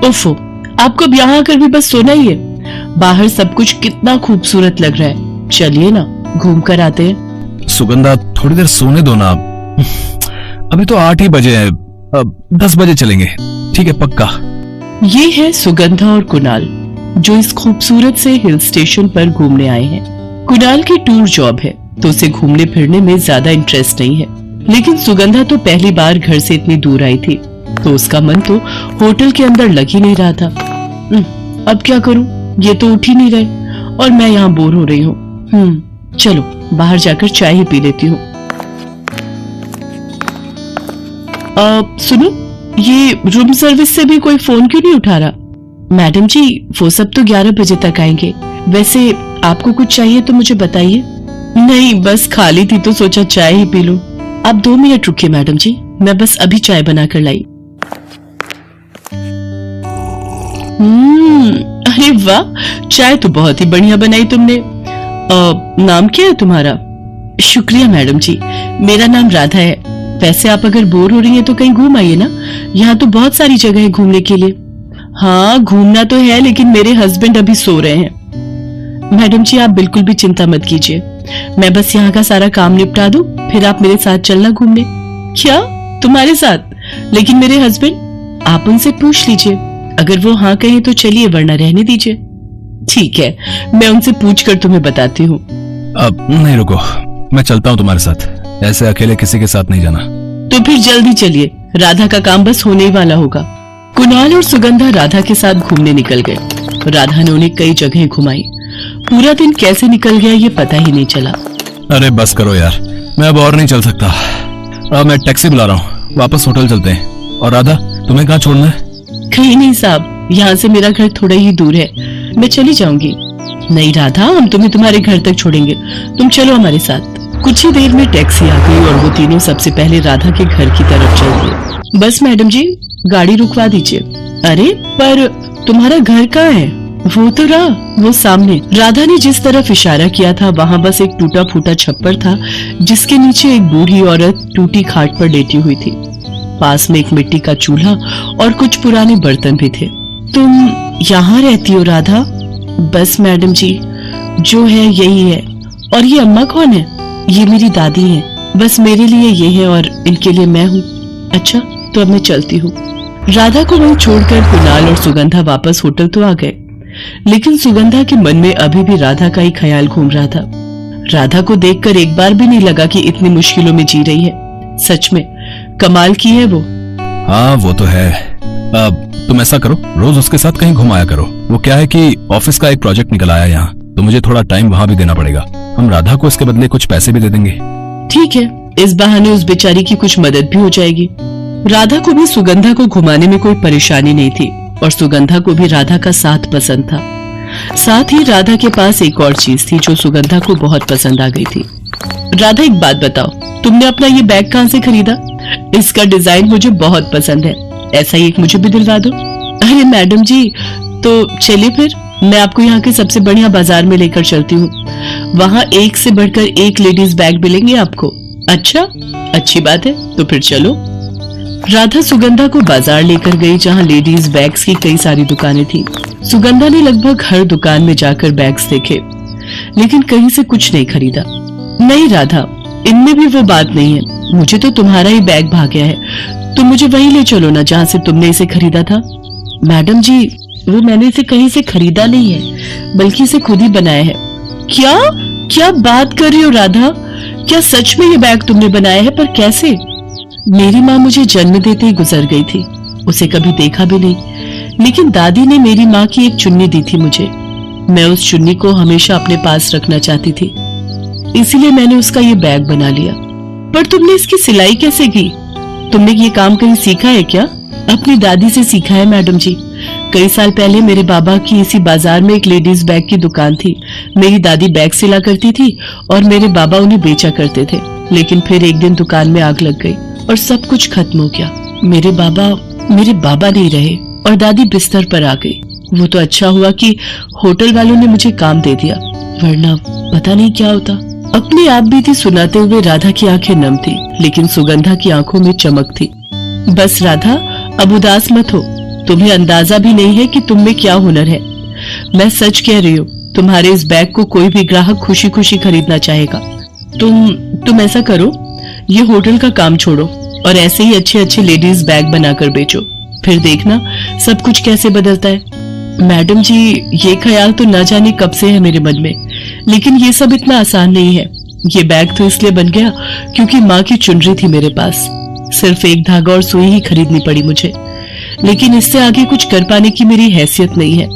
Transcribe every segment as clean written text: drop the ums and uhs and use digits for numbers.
ओफो, आपको अब यहाँ आकर भी बस सोना ही है? बाहर सब कुछ कितना खूबसूरत लग रहा है, चलिए ना घूम कर आते हैं। सुगंधा, थोड़ी देर सोने दो ना। अभी तो 8 ही बजे हैं, 10 बजे चलेंगे, ठीक है पक्का? ये है सुगंधा और कुणाल, जो इस खूबसूरत से हिल स्टेशन पर घूमने आए हैं। कुणाल की टूर जॉब है तो उसे घूमने फिरने में ज्यादा इंटरेस्ट नहीं है, लेकिन सुगंधा तो पहली बार घर से इतनी दूर आई थी तो उसका मन तो होटल के अंदर लग ही नहीं रहा था। अब क्या करूं, ये तो उठ ही नहीं रहे और मैं यहाँ बोर हो रही हूँ। चलो बाहर जाकर चाय ही पी लेती हूँ। सुनो, ये रूम सर्विस से भी कोई फोन क्यों नहीं उठा रहा? मैडम जी, वो सब तो 11 बजे तक आएंगे। वैसे आपको कुछ चाहिए तो मुझे बताइए। नहीं, बस खाली थी तो सोचा चाय ही पी लूं। आप 2 मिनट रुकिए मैडम जी, मैं बस अभी चाय बना कर लाई। अरे वाह, चाय तो बहुत ही बढ़िया बनाई तुमने। नाम क्या है तुम्हारा? शुक्रिया मैडम जी, मेरा नाम राधा है। वैसे आप अगर बोर हो रही हैं तो कहीं घूम आइए ना, यहाँ तो बहुत सारी जगह है घूमने के लिए। हाँ, घूमना तो है, लेकिन मेरे हस्बैंड अभी सो रहे हैं। मैडम जी, आप बिल्कुल भी चिंता मत कीजिए, मैं बस यहाँ का सारा काम निपटा दूं, फिर आप मेरे साथ चलना घूमने। क्या, तुम्हारे साथ? लेकिन मेरे हस्बैंड? आप उनसे पूछ लीजिए, अगर वो हाँ कहें तो चलिए, वरना रहने दीजिए। ठीक है, मैं उनसे पूछ कर तुम्हें बताती हूँ। अब नहीं, रुको, मैं चलता हूँ तुम्हारे साथ, ऐसे अकेले किसी के साथ नहीं जाना। तो फिर जल्दी चलिए, राधा का काम बस होने ही वाला होगा। कुणाल और सुगंधा राधा के साथ घूमने निकल गए। राधा ने उन्हें कई जगह घुमाई। पूरा दिन कैसे निकल गया ये पता ही नहीं चला। अरे बस करो यार, मैं अब और नहीं चल सकता। अब मैं टैक्सी बुला रहा हूँ, वापस होटल चलते हैं। और राधा, तुम्हें कहाँ छोड़ना है? कहीं नहीं साहब, यहाँ से मेरा घर थोड़ा ही दूर है, मैं चली जाऊंगी। नहीं राधा, हम तुम्हें तुम्हारे घर तक छोड़ेंगे, तुम चलो हमारे साथ। कुछ ही देर में टैक्सी आ गई और वो तीनों सबसे पहले राधा के घर की तरफ चल गए। बस मैडम जी, गाड़ी रुकवा दीजिए। अरे पर तुम्हारा घर कहाँ है? वो तो रहा, वो सामने। राधा ने जिस तरफ इशारा किया था वहाँ बस एक टूटा फूटा छप्पर था, जिसके नीचे एक बूढ़ी औरत टूटी खाट पर लेटी हुई थी। पास में एक मिट्टी का चूल्हा और कुछ पुराने बर्तन भी थे। तुम यहाँ रहती हो राधा? बस मैडम जी, जो है यही है। और ये अम्मा कौन है? ये मेरी दादी है, बस मेरे लिए ये है और इनके लिए मैं हूँ। अच्छा, तो अब मैं चलती हूँ। राधा को वहीं छोड़कर कुणाल और सुगंधा वापस होटल तो आ गए, लेकिन सुगंधा के मन में अभी भी राधा का ही ख्याल घूम रहा था। राधा को देखकर एक बार भी नहीं लगा कि इतनी मुश्किलों में जी रही है। सच में कमाल की है वो। हाँ वो तो है। अब तुम ऐसा करो, रोज उसके साथ कहीं घुमाया करो। वो क्या है कि ऑफिस का एक प्रोजेक्ट निकल आया यहाँ, तो मुझे थोड़ा टाइम वहाँ भी देना पड़ेगा। हम राधा को इसके बदले कुछ पैसे भी दे देंगे। ठीक है, इस बहाने उस बेचारी की कुछ मदद भी हो जाएगी। राधा को भी सुगंधा को घुमाने में कोई परेशानी नहीं थी और सुगंधा को भी राधा का साथ पसंद था। साथ ही राधा के पास एक और चीज थी जो सुगंधा को बहुत पसंद आ गई थी। राधा, एक बात बताओ, तुमने अपना ये बैग कहाँ से खरीदा? इसका डिजाइन मुझे बहुत पसंद है, ऐसा ही एक मुझे भी दिलवा दो। अरे मैडम जी, तो चलिए फिर मैं आपको यहाँ के सबसे बढ़िया बाजार में लेकर चलती हूँ। वहाँ एक से बढ़कर एक लेडीज बैग मिलेंगे आपको। अच्छा, अच्छी बात है, तो फिर चलो। राधा सुगंधा को बाजार लेकर गई, जहाँ लेडीज बैग्स की कई सारी दुकानें थी। सुगंधा ने लगभग हर दुकान में जाकर बैग्स देखे, लेकिन कहीं से कुछ नहीं खरीदा। नहीं राधा, इनमें भी वो बात नहीं है, मुझे तो तुम्हारा ही बैग भाग गया है। तुम मुझे वहीं ले चलो ना जहाँ से तुमने इसे खरीदा था। मैडम जी, वो मैंने इसे कहीं से खरीदा नहीं है, बल्कि इसे खुद ही बनाया है। क्या क्या बात कर रही हो राधा? क्या सच में ये बैग तुमने बनाया है? पर कैसे? मेरी माँ मुझे जन्म देते ही गुजर गई थी, उसे कभी देखा भी नहीं, लेकिन दादी ने मेरी माँ की एक चुन्नी दी थी मुझे। मैं उस चुन्नी को हमेशा अपने पास रखना चाहती थी, इसीलिए मैंने उसका ये बैग बना लिया। पर तुमने इसकी सिलाई कैसे की? तुमने ये काम कहीं सीखा है क्या? अपनी दादी से सीखा है मैडम जी। कई साल पहले मेरे बाबा की इसी बाजार में एक लेडीज बैग की दुकान थी। मेरी दादी बैग सिला करती थी और मेरे बाबा उन्हें बेचा करते थे, लेकिन फिर एक दिन दुकान में आग लग गई और सब कुछ खत्म हो गया। मेरे बाबा नहीं रहे और दादी बिस्तर पर आ गई। वो तो अच्छा हुआ कि होटल वालों ने मुझे काम दे दिया, वरना पता नहीं क्या होता। अपनी आप बीती सुनाते हुए राधा की आंखें नम थी, लेकिन सुगंधा की आंखों में चमक थी। बस राधा, अब उदास मत हो, तुम्हें अंदाजा भी नहीं है कि तुम में क्या हुनर है। मैं सच कह रही हूँ, तुम्हारे इस बैग को कोई भी ग्राहक खुशी खुशी खरीदना चाहेगा। तुम ऐसा करो, ये होटल का काम छोड़ो और ऐसे ही अच्छे अच्छे लेडीज बैग बनाकर बेचो, फिर देखना सब कुछ कैसे बदलता है। मैडम जी, ये ख्याल तो न जाने कब से है मेरे मन में, लेकिन ये सब इतना आसान नहीं है। ये बैग तो इसलिए बन गया क्योंकि माँ की चुनरी थी मेरे पास। सिर्फ एक धागा और सुई ही खरीदनी पड़ी मुझे, लेकिन इससे आगे कुछ कर पाने की मेरी हैसियत नहीं है।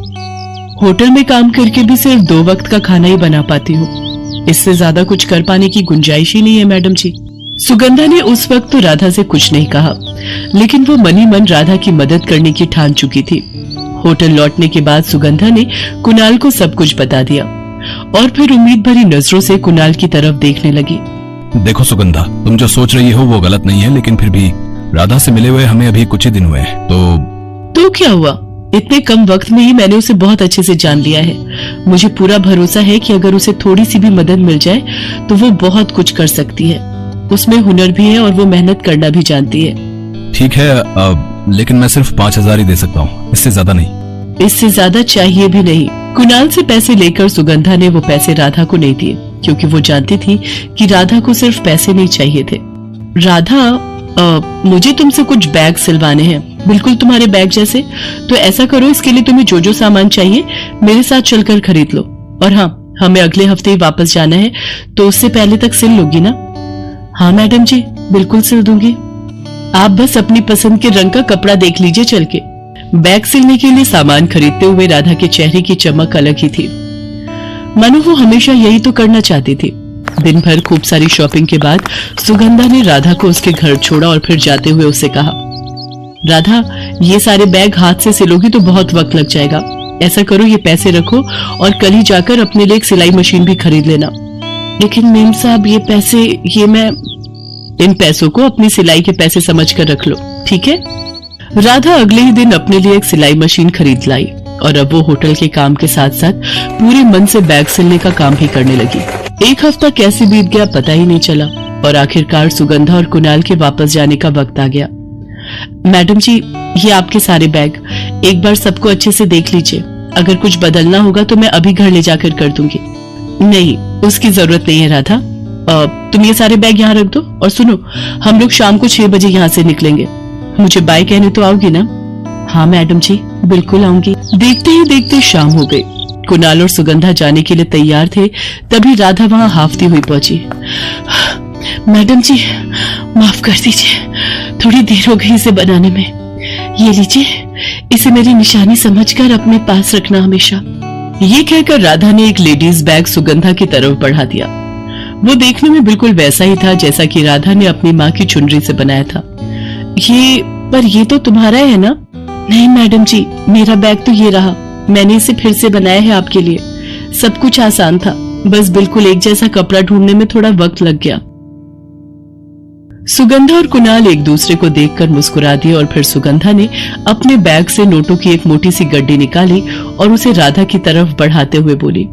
होटल में काम करके भी सिर्फ 2 वक्त का खाना ही बना पाती हूँ, इससे ज्यादा कुछ कर पाने की गुंजाइश ही नहीं है मैडम जी। सुगंधा ने उस वक्त तो राधा से कुछ नहीं कहा, लेकिन वो मनी मन राधा की मदद करने की ठान चुकी थी। होटल लौटने के बाद सुगंधा ने कुणाल को सब कुछ बता दिया और फिर उम्मीद भरी नजरों से कुणाल की तरफ देखने लगी। देखो सुगंधा, तुम जो सोच रही हो वो गलत नहीं है, लेकिन फिर भी राधा से मिले हुए हमें अभी कुछ ही दिन हुए हैं, तो क्या हुआ? इतने कम वक्त में ही मैंने उसे बहुत अच्छे से जान लिया है। मुझे पूरा भरोसा है कि अगर उसे थोड़ी सी भी मदद मिल जाए तो वो बहुत कुछ कर सकती है। उसमें हुनर भी है और वो मेहनत करना भी जानती है। ठीक है, लेकिन मैं सिर्फ 5,000 ही दे सकता हूँ, इससे ज्यादा नहीं। इससे ज्यादा चाहिए भी नहीं। कुणाल से पैसे लेकर सुगंधा ने वो पैसे राधा को नहीं दिए, क्योंकि वो जानती थी कि राधा को सिर्फ पैसे नहीं चाहिए थे। राधा, मुझे तुमसे कुछ बैग सिलवाने हैं, बिल्कुल तुम्हारे बैग जैसे। तो ऐसा करो, इसके लिए तुम्हें जो जो सामान चाहिए मेरे साथ चलकर खरीद लो। और हाँ, हमें अगले हफ्ते ही वापस जाना है, तो उससे पहले तक सिल लोगी ना? हाँ मैडम जी, बिल्कुल सिल दूंगी। आप बस अपनी पसंद के रंग का कपड़ा देख लीजिए चल के। बैग सिलने के लिए सामान खरीदते हुए राधा के चेहरे की चमक अलग ही थी, मानो वो हमेशा यही तो करना चाहती थी। दिन भर खूब सारी शॉपिंग के बाद सुगंधा ने राधा को उसके घर छोड़ा और फिर जाते हुए उससे कहा, राधा, ये सारे बैग हाथ से सिलोगी तो बहुत वक्त लग जाएगा। ऐसा करो, ये पैसे रखो और कल ही जाकर अपने लिए एक सिलाई मशीन भी खरीद लेना। लेकिन मेम साहब, ये पैसे, इन पैसों को अपनी सिलाई के पैसे समझकर रख लो, ठीक है? राधा अगले ही दिन अपने लिए एक सिलाई मशीन खरीद लाई और अब वो होटल के काम के साथ साथ पूरे मन से बैग सिलने का काम भी करने लगी। एक हफ्ता कैसे बीत गया पता ही नहीं चला और आखिरकार सुगंधा और कुणाल के वापस जाने का वक्त आ गया। मैडम जी, ये आपके सारे बैग, एक बार सबको अच्छे से देख लीजिए। अगर कुछ बदलना होगा तो मैं अभी घर ले जाकर कर दूंगी। नहीं, उसकी जरूरत नहीं है राधा, तुम ये सारे बैग यहाँ रख दो। और सुनो, हम लोग शाम को 6 बजे यहाँ से निकलेंगे। मुझे बाय कहने तो आओगी ना? हाँ मैडम जी, बिल्कुल आऊंगी। देखते ही देखते शाम हो गई। कुणाल और सुगंधा जाने के लिए तैयार थे, तभी राधा वहां हाफती हुई पहुंची। मैडम जी, माफ कर दीजिए, थोड़ी देर हो गई इसे बनाने में। ये लीजिए, इसे मेरी निशानी समझकर अपने पास रखना हमेशा। ये कहकर राधा ने एक लेडीज बैग सुगंधा की तरफ बढ़ा दिया। वो देखने में बिल्कुल वैसा ही था जैसा कि राधा ने अपनी माँ की चुनरी से बनाया था। ये तो तुम्हारा है ना? नहीं मैडम जी, मेरा बैग तो ये रहा, मैंने इसे फिर से बनाया है आपके लिए। सब कुछ आसान था, बस बिल्कुल एक जैसा कपड़ा ढूंढने में थोड़ा वक्त लग गया। सुगंधा और कुणाल एक दूसरे को देखकर मुस्कुरा दिए और फिर सुगंधा ने अपने बैग से नोटों की एक मोटी सी गड्डी निकाली और उसे राधा की तरफ बढ़ाते हुए बोली,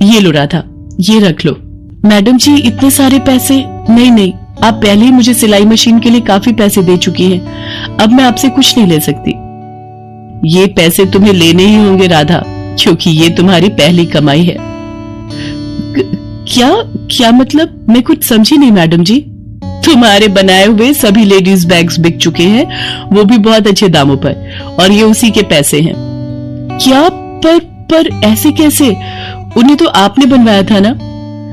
ये लो राधा, ये रख लो। मैडम जी, इतने सारे पैसे? नहीं, आप पहले ही मुझे सिलाई मशीन के लिए काफी पैसे दे चुकी हैं, अब मैं आपसे कुछ नहीं ले सकती। ये पैसे तुम्हें लेने ही होंगे राधा, क्योंकि ये तुम्हारी पहली कमाई है। क्या मतलब? मैं कुछ समझी नहीं मैडम जी। तुम्हारे बनाए हुए सभी लेडीज बैग्स बिक चुके हैं, वो भी बहुत अच्छे दामों पर, और ये उसी के पैसे हैं। क्या? पर ऐसे कैसे? उन्हें तो आपने बनवाया था ना?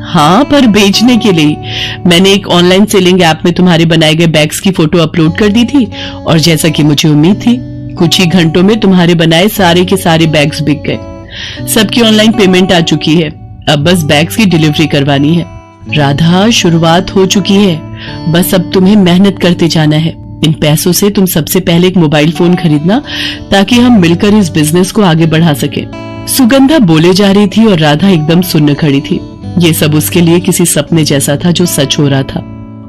हाँ, पर बेचने के लिए। मैंने एक ऑनलाइन सेलिंग ऐप में तुम्हारे बनाए गए बैग्स की फोटो अपलोड कर दी थी और जैसा कि मुझे उम्मीद थी, कुछ ही घंटों में तुम्हारे बनाए सारे के सारे बैग्स बिक गए। सबकी ऑनलाइन पेमेंट आ चुकी है, अब बस बैग्स की डिलीवरी करवानी है। राधा, शुरुआत हो चुकी है, बस अब तुम्हें मेहनत करते जाना है। इन पैसों से तुम सबसे पहले एक मोबाइल फोन खरीदना, ताकि हम मिलकर इस बिजनेस को आगे बढ़ा सके। सुगंधा बोले जा रही थी और राधा एकदम सुन्न खड़ी थी। ये सब उसके लिए किसी सपने जैसा था जो सच हो रहा था।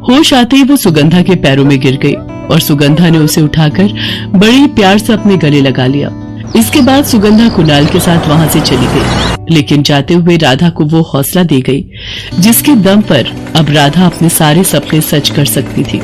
होश आते ही वो सुगंधा के पैरों में गिर गई और सुगंधा ने उसे उठाकर बड़े ही प्यार से अपने गले लगा लिया। इसके बाद सुगंधा कुणाल के साथ वहां से चली गई, लेकिन जाते हुए राधा को वो हौसला दे गई जिसके दम पर अब राधा अपने सारे सपने सच कर सकती थी।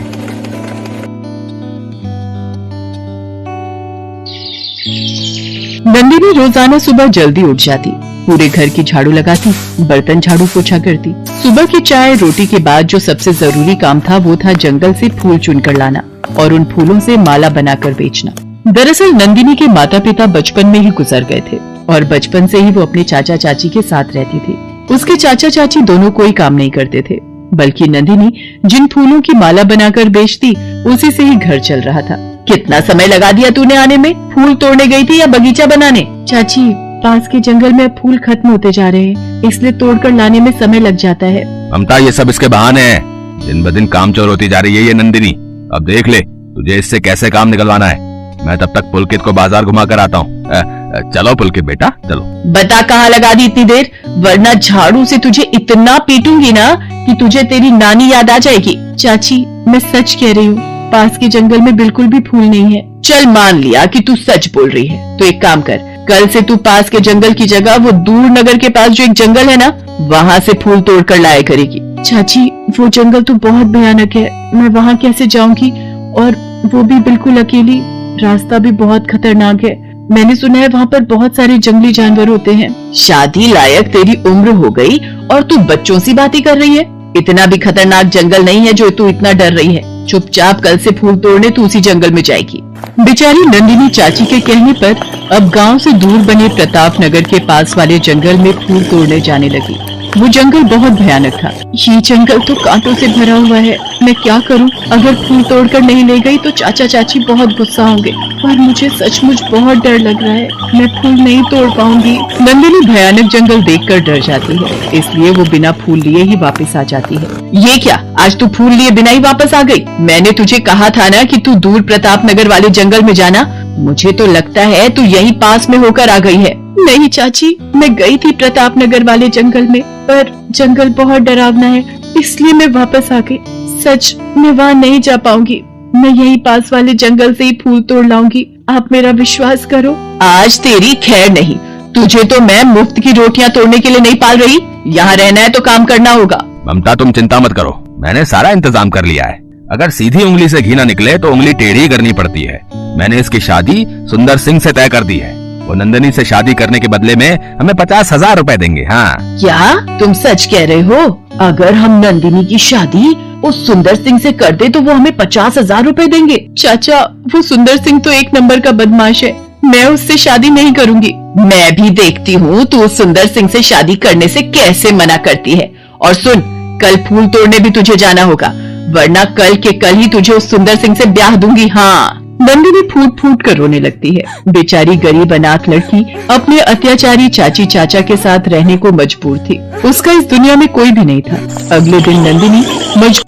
नंदिनी रोजाना सुबह जल्दी उठ जाती, पूरे घर की झाड़ू लगाती, बर्तन झाड़ू पोछा करती। सुबह की चाय रोटी के बाद जो सबसे जरूरी काम था वो था जंगल से फूल चुनकर लाना और उन फूलों से माला बनाकर बेचना। दरअसल नंदिनी के माता पिता बचपन में ही गुजर गए थे और बचपन से ही वो अपने चाचा चाची के साथ रहती थी। उसके चाचा चाची दोनों कोई काम नहीं करते थे, बल्कि नंदिनी जिन फूलों की माला बनाकर बेचती उसी से ही घर चल रहा था। कितना समय लगा दिया तूने आने में? फूल तोड़ने गई थी या बगीचा बनाने? चाची, पास के जंगल में फूल खत्म होते जा रहे हैं, इसलिए तोड़कर लाने में समय लग जाता है। ममता, ये सब इसके बहाने हैं। दिन ब दिन काम चोर होती जा रही है ये नंदिनी। अब देख ले तुझे इससे कैसे काम निकलवाना है। मैं तब तक पुलकित को बाजार घुमा कर आता हूँ। चलो पुलकित बेटा, चलो। बता कहाँ लगा दी इतनी देर, वरना झाड़ू से तुझे इतना पीटूंगी ना कि तुझे तेरी नानी याद आ जाएगी। चाची, मैं सच कह रही हूँ, पास के जंगल में बिल्कुल भी फूल नहीं है। चल मान लिया कि तू सच बोल रही है, तो एक काम कर, कल से तू पास के जंगल की जगह वो दूर नगर के पास जो एक जंगल है ना, वहाँ से फूल तोड़ कर लाया करेगी। चाची, वो जंगल तो बहुत भयानक है, मैं वहाँ कैसे जाऊंगी, और वो भी बिल्कुल अकेली, रास्ता भी बहुत खतरनाक है। मैंने सुना है वहाँ पर बहुत सारे जंगली जानवर होते हैं। शादी लायक तेरी उम्र हो गई और तू बच्चों सी बातें कर रही है। इतना भी खतरनाक जंगल नहीं है जो तू इतना डर रही है। चुपचाप कल से फूल तोड़ने तू उसी जंगल में जाएगी। बेचारी नंदिनी चाची के कहने पर अब गांव से दूर बने प्रताप नगर के पास वाले जंगल में फूल तोड़ने जाने लगी। वो जंगल बहुत भयानक था। ये जंगल तो कांटों से भरा हुआ है, मैं क्या करूं? अगर फूल तोड़कर नहीं ले गई तो चाचा चाची बहुत गुस्सा होंगे, पर मुझे सचमुच बहुत डर लग रहा है, मैं फूल नहीं तोड़ पाऊंगी। नंदिनी भयानक जंगल देखकर डर जाती है, इसलिए वो बिना फूल लिए ही वापस आ जाती है। ये क्या, आज तू फूल लिए बिना ही वापस आ गई? मैंने तुझे कहा था ना कि तू दूर प्रताप नगर वाले जंगल में जाना। मुझे तो लगता है तू यहीं पास में होकर आ गई है। नहीं चाची, मैं गई थी प्रताप नगर वाले जंगल में, पर जंगल बहुत डरावना है, इसलिए मैं वापस आ गई। सच, मैं वहाँ नहीं जा पाऊंगी, मैं यहीं पास वाले जंगल से ही फूल तोड़ लाऊंगी, आप मेरा विश्वास करो। आज तेरी खैर नहीं, तुझे तो मैं मुफ्त की रोटियां तोड़ने के लिए नहीं पाल रही, यहाँ रहना है तो काम करना होगा। ममता, तुम चिंता मत करो, मैंने सारा इंतजाम कर लिया है। अगर सीधी उंगली से घी न निकले तो उंगली टेढ़ी करनी पड़ती है। मैंने इसकी शादी सुंदर सिंह से तय कर दी है। वो नंदिनी से शादी करने के बदले में हमें 50,000 रुपए देंगे। हाँ। क्या तुम सच कह रहे हो? अगर हम नंदिनी की शादी उस सुंदर सिंह से कर दे तो वो हमें 50,000 रुपए देंगे? चाचा, वो सुंदर सिंह तो एक नंबर का बदमाश है, मैं उससे शादी नहीं करूंगी। मैं भी देखती हूँ तू उस सुंदर सिंह से शादी करने से कैसे मना करती है। और सुन, कल फूल तोड़ने भी तुझे जाना होगा, वरना कल के कल ही तुझे उस सुंदर सिंह से ब्याह दूंगी। हाँ। नंदिनी फूट फूट कर रोने लगती है। बेचारी गरीब अनाथ लड़की अपने अत्याचारी चाची चाचा के साथ रहने को मजबूर थी। उसका इस दुनिया में कोई भी नहीं था। अगले दिन नंदिनी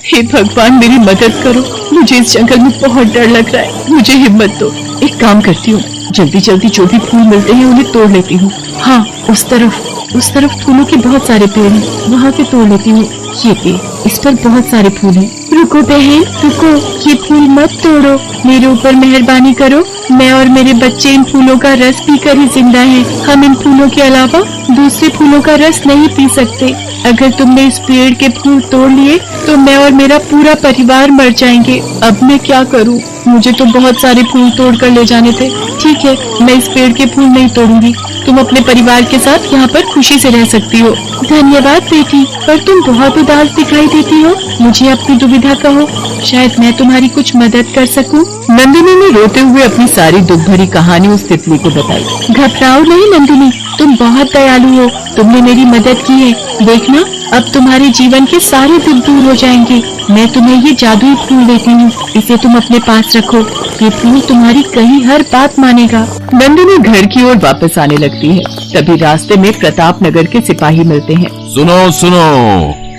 हे भगवान, मेरी मदद करो, मुझे इस जंगल में बहुत डर लग रहा है, मुझे हिम्मत दो। एक काम करती हूँ, जल्दी जल्दी जो भी फूल मिलते हैं उन्हें तोड़ लेती हूँ। हाँ, उस तरफ फूलों के बहुत सारे पेड़ हैं, वहाँ से तोड़ लेती हूँ। ये पे, इस पर बहुत सारे फूल हैं। रुको बहन, रुको, ये फूल मत तोड़ो, मेरे ऊपर मेहरबानी करो, मैं और मेरे बच्चे इन फूलों का रस पीकर ही जिंदा हैं। हम इन फूलों के अलावा दूसरे फूलों का रस नहीं पी सकते। अगर तुमने इस पेड़ के फूल तोड़ लिए तो मैं और मेरा पूरा परिवार मर जाएंगे। अब मैं क्या करूं? मुझे तो बहुत सारे फूल तोड़ कर ले जाने थे। ठीक है, मैं इस पेड़ के फूल नहीं तोड़ूंगी, तुम अपने परिवार के साथ यहाँ पर खुशी से रह सकती हो। धन्यवाद बेटी, पर तुम बहुत उदास दिखाई देती हो, मुझे अपनी दुविधा कहो, शायद मैं तुम्हारी कुछ मदद कर सकूं। नंदिनी ने रोते हुए अपनी सारी दुख भरी कहानी उस तितली को बताई। घबराओ नहीं नंदिनी, तुम बहुत दयालु हो, तुमने मेरी मदद की है। देखना, अब तुम्हारे जीवन के सारे दुख दूर हो जाएंगे। मैं तुम्हें ये जादुई फूल देती हूँ, इसे तुम अपने पास रखो, ये फूल तुम्हारी कहीं हर बात मानेगा। नंदिनी घर की ओर वापस आने लगती है, तभी रास्ते में प्रताप नगर के सिपाही मिलते हैं। सुनो सुनो,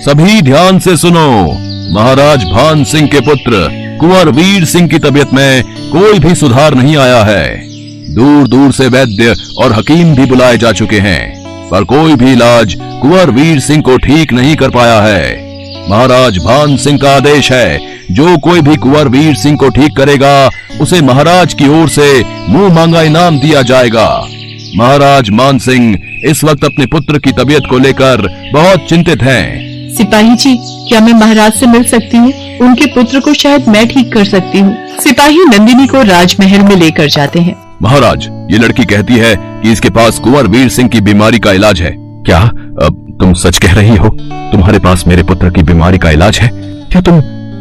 सभी ध्यान से सुनो। महाराज भान सिंह के पुत्र कुंवर वीर सिंह की तबीयत में कोई भी सुधार नहीं आया है। दूर दूर से वैद्य और हकीम भी बुलाए जा चुके हैं, पर कोई भी इलाज कुंवर वीर सिंह को ठीक नहीं कर पाया है। महाराज भान सिंह का आदेश है, जो कोई भी कुंवर वीर सिंह को ठीक करेगा उसे महाराज की ओर से मुंह मांगा इनाम दिया जाएगा। महाराज मान सिंह इस वक्त अपने पुत्र की तबीयत को लेकर बहुत चिंतित हैं। सिपाही जी, क्या मैं महाराज से मिल सकती हूँ? उनके पुत्र को शायद मैं ठीक कर सकती हूँ। सिपाही नंदिनी को राजमहल में लेकर जाते हैं। महाराज, ये लड़की कहती है कि इसके पास कुंवर वीर सिंह की बीमारी का इलाज है। क्या अब तुम सच कह रही हो? तुम्हारे पास मेरे पुत्र की बीमारी का इलाज है? क्या तुम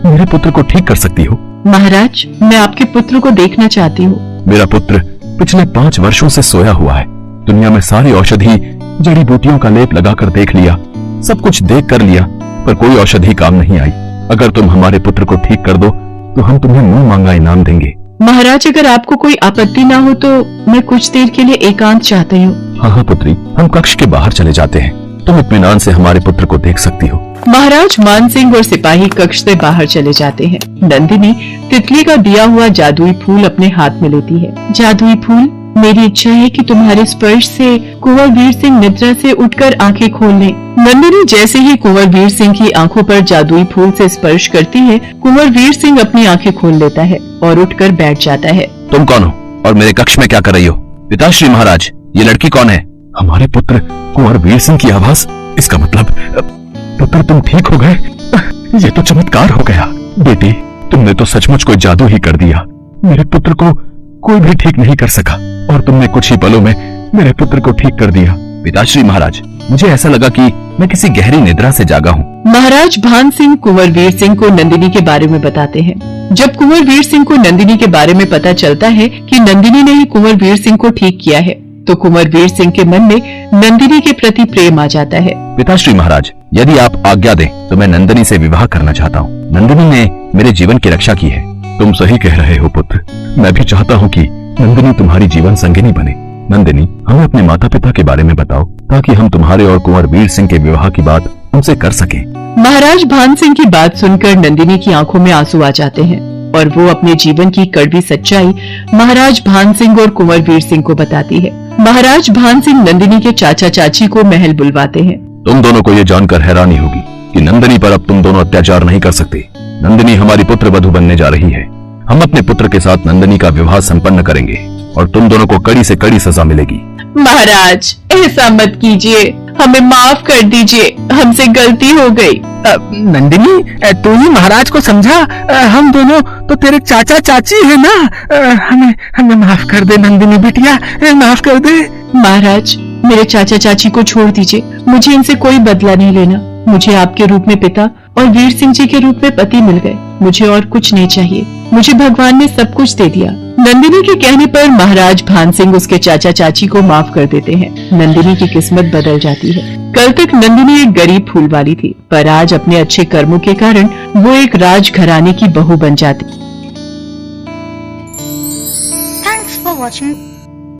मेरे पुत्र को ठीक कर सकती हो? महाराज, मैं आपके पुत्र को देखना चाहती हूँ। मेरा पुत्र पिछले 5 वर्षों से सोया हुआ है। दुनिया में सारी औषधि, जड़ी बूटियों का लेप लगाकर देख लिया, सब कुछ देख कर लिया, पर कोई औषधि काम नहीं आई। अगर तुम हमारे पुत्र को ठीक कर दो तो हम तुम्हें मुंह मांगा इनाम देंगे। महाराज, अगर आपको कोई आपत्ति ना हो तो मैं कुछ देर के लिए एकांत चाहती हूँ। हाँ पुत्री, हम कक्ष के बाहर चले जाते हैं। तुम इत्मीनान से हमारे पुत्र को देख सकती हो। महाराज मानसिंह और सिपाही कक्ष से बाहर चले जाते हैं। नंदिनी तितली का दिया हुआ जादुई फूल अपने हाथ में लेती है। जादुई फूल, मेरी इच्छा है कि तुम्हारे स्पर्श से कुंवर वीर सिंह निद्रा से उठकर आंखें खोल लें। नंदिनी जैसे ही कुंवर वीर सिंह की आंखों पर जादुई फूल से स्पर्श करती है, कुंवर वीर सिंह अपनी आंखें खोल लेता है और उठकर बैठ जाता है। तुम कौन हो और मेरे कक्ष में क्या कर रही हो? पिताश्री महाराज, ये लड़की कौन है? हमारे पुत्र कुंवर वीर सिंह की आवाज। इसका मतलब पुत्र तुम ठीक हो गए? ये तो चमत्कार हो गया। बेटी, तुमने तो सचमुच कोई जादू ही कर दिया। मेरे पुत्र को कोई भी ठीक नहीं कर सका और तुमने कुछ ही पलों में मेरे पुत्र को ठीक कर दिया। पिताश्री महाराज, मुझे ऐसा लगा कि मैं किसी गहरी निद्रा से जागा हूँ। महाराज भान सिंह कुंवर वीर सिंह को नंदिनी के बारे में बताते हैं। जब कुंवर वीर सिंह को नंदिनी के बारे में पता चलता है कि नंदिनी ने ही कुंवर वीर सिंह को ठीक किया है, तो कुंवर वीर सिंह के मन में नंदिनी के प्रति प्रेम आ जाता है। पिताश्री महाराज, यदि आप आज्ञा दें तो मैं नंदिनी से विवाह करना चाहता हूँ। नंदिनी ने मेरे जीवन की रक्षा की है। तुम सही कह रहे हो पुत्र, मैं भी चाहता हूँ कि नंदिनी तुम्हारी जीवन संगिनी बने। नंदिनी, हमें अपने माता पिता के बारे में बताओ ताकि हम तुम्हारे और कुंवर वीर सिंह के विवाह की बात उनसे कर सके। महाराज भान सिंह की बात सुनकर नंदिनी की आंखों में आंसू आ जाते हैं और वो अपने जीवन की कड़वी सच्चाई महाराज भान सिंह और कुंवर वीर सिंह को बताती है। महाराज भान सिंह नंदिनी के चाचा चाची को महल बुलवाते हैं। तुम दोनों को ये जानकर हैरानी होगी कि नंदिनी पर अब तुम दोनों अत्याचार नहीं कर सकते। नंदिनी हमारी पुत्र वधू बनने जा रही है। हम अपने पुत्र के साथ नंदिनी का विवाह संपन्न करेंगे और तुम दोनों को कड़ी से कड़ी सजा मिलेगी। महाराज, ऐसा मत कीजिए, हमें माफ कर दीजिए, हमसे गलती हो गई। नंदिनी, तू ही महाराज को समझा। हम दोनों तो तेरे चाचा चाची है ना। हमें माफ कर दे नंदिनी बिटिया, माफ कर दे। महाराज, मेरे चाचा चाची को छोड़ दीजिए, मुझे इनसे कोई बदला नहीं लेना। मुझे आपके रूप में पिता और वीर सिंह जी के रूप में पति मिल गए। मुझे और कुछ नहीं चाहिए। मुझे भगवान ने सब कुछ दे दिया। नंदिनी के कहने पर महाराज भान सिंह उसके चाचा चाची को माफ कर देते हैं। नंदिनी की किस्मत बदल जाती है। कल तक नंदिनी एक गरीब फूल वाली थी, पर आज अपने अच्छे कर्मों के कारण वो एक राजघराने की बहू बन जाती। Thanks for watching